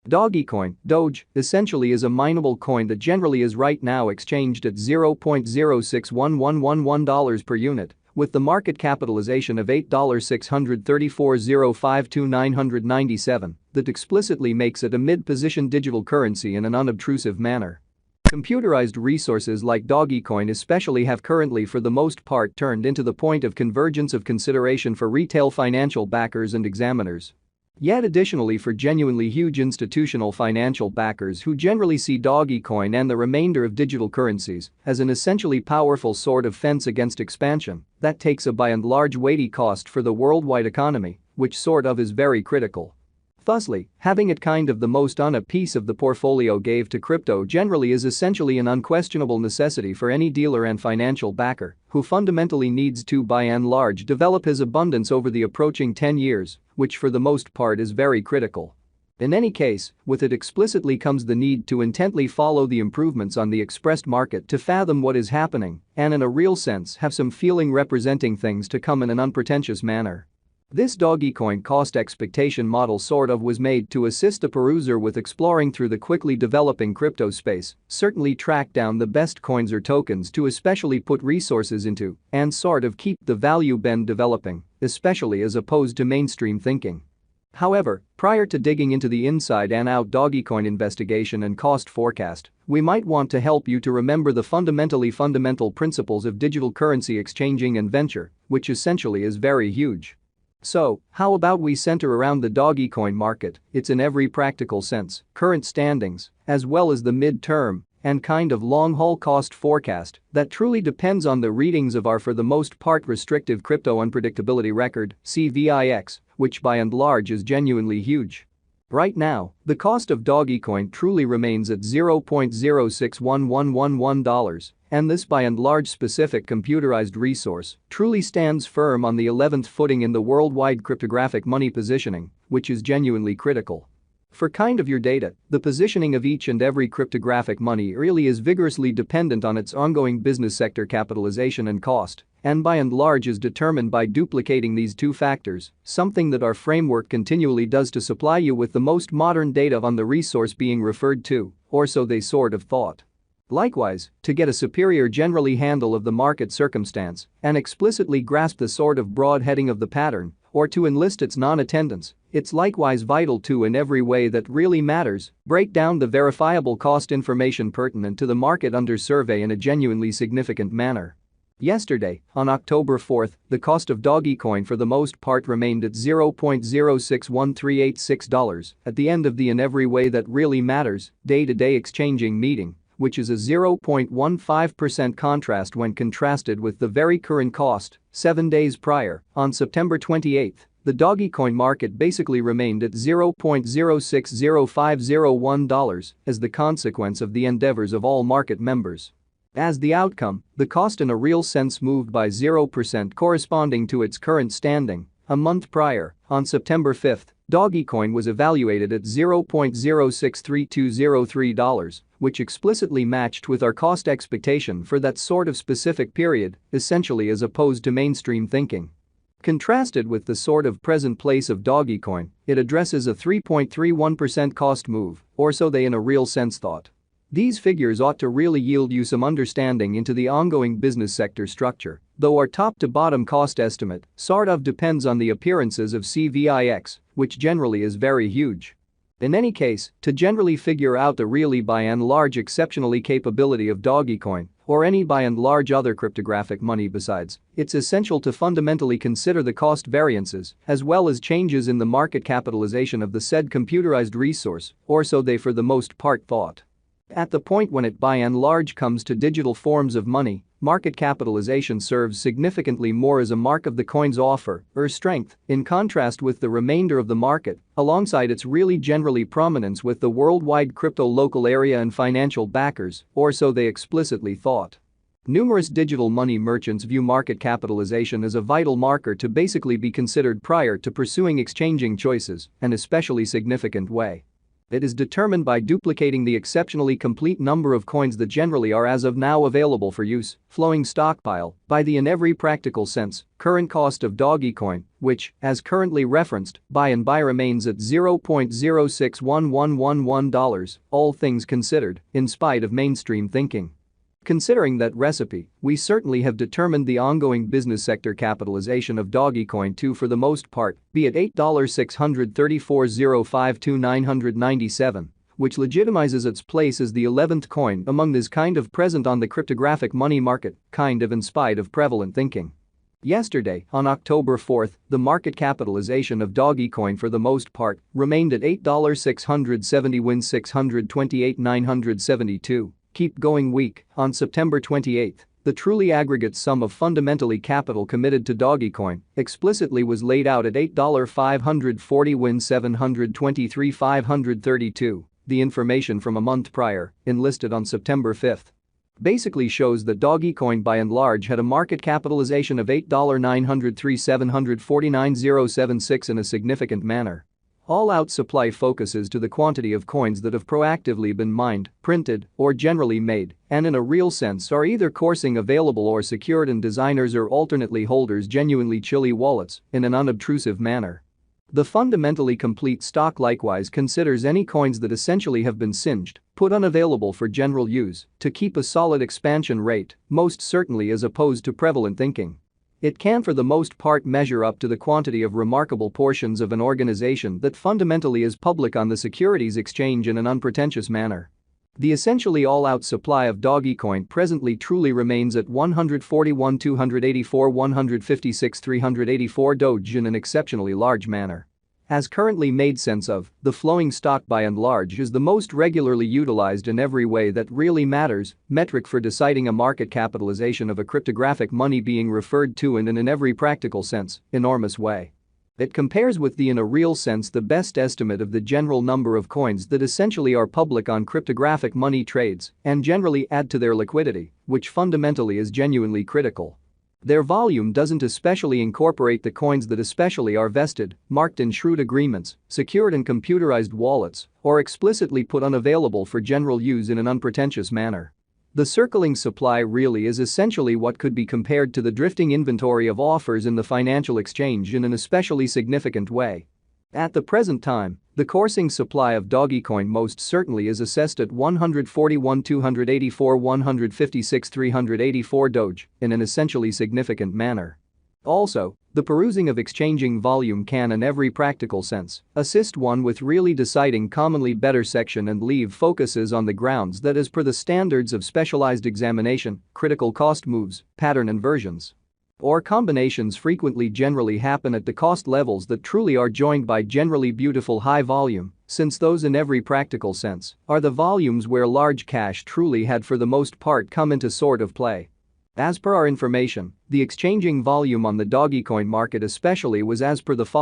Dogecoin, Doge, essentially is a mineable coin that generally is right now exchanged at $0.061111 per unit, with the market capitalization of $8,634,052,997, that explicitly makes it a mid-position digital currency in an unobtrusive manner. Computerized resources like Dogecoin especially have currently for the most part turned into the point of convergence of consideration for retail financial backers and examiners. Yet additionally for genuinely huge institutional financial backers who generally see Dogecoin and the remainder of digital currencies as an essentially powerful sort of fence against expansion that takes a by and large weighty cost for the worldwide economy, which sort of is very critical. Thusly, having it kind of the most on a piece of the portfolio gave to crypto generally is essentially an unquestionable necessity for any dealer and financial backer who fundamentally needs to by and large develop his abundance over the approaching 10 years, which for the most part is very critical. In any case, with it explicitly comes the need to intently follow the improvements on the expressed market to fathom what is happening and in a real sense have some feeling representing things to come in an unpretentious manner. This Dogecoin cost expectation model sort of was made to assist a peruser with exploring through the quickly developing crypto space, certainly track down the best coins or tokens to especially put resources into, and sort of keep the value bend developing, especially as opposed to mainstream thinking. However, prior to digging into the inside and out Dogecoin investigation and cost forecast, we might want to help you to remember the fundamental principles of digital currency exchanging and venture, which essentially is very huge. So, how about we center around the Dogecoin market, its in every practical sense, current standings, as well as the mid-term and kind of long-haul cost forecast that truly depends on the readings of our for the most part restrictive crypto unpredictability record, CVIX, which by and large is genuinely huge. Right now, the cost of Dogecoin truly remains at $0.061111, and this by and large specific computerized resource truly stands firm on the 11th footing in the worldwide cryptographic money positioning, which is genuinely critical. For kind of your data, the positioning of each and every cryptographic money really is vigorously dependent on its ongoing business sector capitalization and cost, and by and large is determined by duplicating these two factors, something that our framework continually does to supply you with the most modern data on the resource being referred to, or so they sort of thought. Likewise, to get a superior generally handle of the market circumstance and explicitly grasp the sort of broad heading of the pattern, or to enlist its non-attendance, it's likewise vital to in every way that really matters, break down the verifiable cost information pertinent to the market under survey in a genuinely significant manner. Yesterday, on October 4, the cost of Dogecoin for the most part remained at $0.061386 at the end of the in every way that really matters day-to-day exchanging meeting, which is a 0.15% contrast when contrasted with the very current cost 7 days prior. On September 28, the Dogecoin market basically remained at $0.060501 as the consequence of the endeavors of all market members. As the outcome, the cost in a real sense moved by 0% corresponding to its current standing. A month prior, on September 5, Dogecoin was evaluated at $0.063203, which explicitly matched with our cost expectation for that sort of specific period, essentially as opposed to mainstream thinking. Contrasted with the sort of present place of Dogecoin, it addresses a 3.31% cost move, or so they in a real sense thought. These figures ought to really yield you some understanding into the ongoing business sector structure, though our top-to-bottom cost estimate sort of depends on the appearances of CVIX, which generally is very huge. In any case, to generally figure out the really by and large exceptionally capability of Dogecoin, or any by and large other cryptographic money besides, it's essential to fundamentally consider the cost variances as well as changes in the market capitalization of the said computerized resource, or so they for the most part thought. At the point when it by and large comes to digital forms of money, market capitalization serves significantly more as a mark of the coin's offer or strength in contrast with the remainder of the market, alongside its really generally prominence with the worldwide crypto local area and financial backers, or so they explicitly thought. Numerous digital money merchants view market capitalization as a vital marker to basically be considered prior to pursuing exchanging choices, an especially significant way. It is determined by duplicating the exceptionally complete number of coins that generally are as of now available for use, flowing stockpile, by the in every practical sense, current cost of Dogecoin, which, as currently referenced, by and by remains at $0.061111, all things considered, in spite of mainstream thinking. Considering that recipe, we certainly have determined the ongoing business sector capitalization of Dogecoin to for the most part be at $8,634,052,997, which legitimizes its place as the 11th coin among this kind of present on the cryptographic money market, kind of in spite of prevalent thinking. Yesterday, on October 4, the market capitalization of Dogecoin for the most part remained at $8,670,628,972. Keep going week. On September 28, the truly aggregate sum of fundamentally capital committed to Dogecoin explicitly was laid out at $8,540,723,532. The information from a month prior, enlisted on September 5, basically shows that Dogecoin by and large had a market capitalization of $8,903,749,076 in a significant manner. All-out supply focuses to the quantity of coins that have proactively been mined, printed, or generally made, and in a real sense are either coursing available or secured in designers or alternately holders' genuinely chilly wallets in an unobtrusive manner. The fundamentally complete stock likewise considers any coins that essentially have been singed, put unavailable for general use, to keep a solid expansion rate, most certainly as opposed to prevalent thinking. It can for the most part measure up to the quantity of remarkable portions of an organization that fundamentally is public on the securities exchange in an unpretentious manner. The essentially all-out supply of Dogecoin presently truly remains at 141,284,156,384 Doge in an exceptionally large manner. As currently made sense of, the flowing stock by and large is the most regularly utilized in every way that really matters, metric for deciding a market capitalization of a cryptographic money being referred to and in every practical sense, enormous way. It compares with the in a real sense the best estimate of the general number of coins that essentially are public on cryptographic money trades and generally add to their liquidity, which fundamentally is genuinely critical. Their volume doesn't especially incorporate the coins that especially are vested, marked in shrewd agreements, secured in computerized wallets, or explicitly put unavailable for general use in an unpretentious manner. The circling supply really is essentially what could be compared to the drifting inventory of offers in the financial exchange in an especially significant way. At the present time, the coursing supply of Dogecoin most certainly is assessed at 141,284,156,384 Doge in an essentially significant manner. Also, the perusing of exchanging volume can in every practical sense assist one with really deciding commonly better section and leave focuses on the grounds that as per the standards of specialized examination, critical cost moves, pattern inversions, or combinations frequently generally happen at the cost levels that truly are joined by generally beautiful high volume, since those in every practical sense are the volumes where large cash truly had for the most part come into sort of play. As per our information, the exchanging volume on the Dogecoin market especially was as per the following.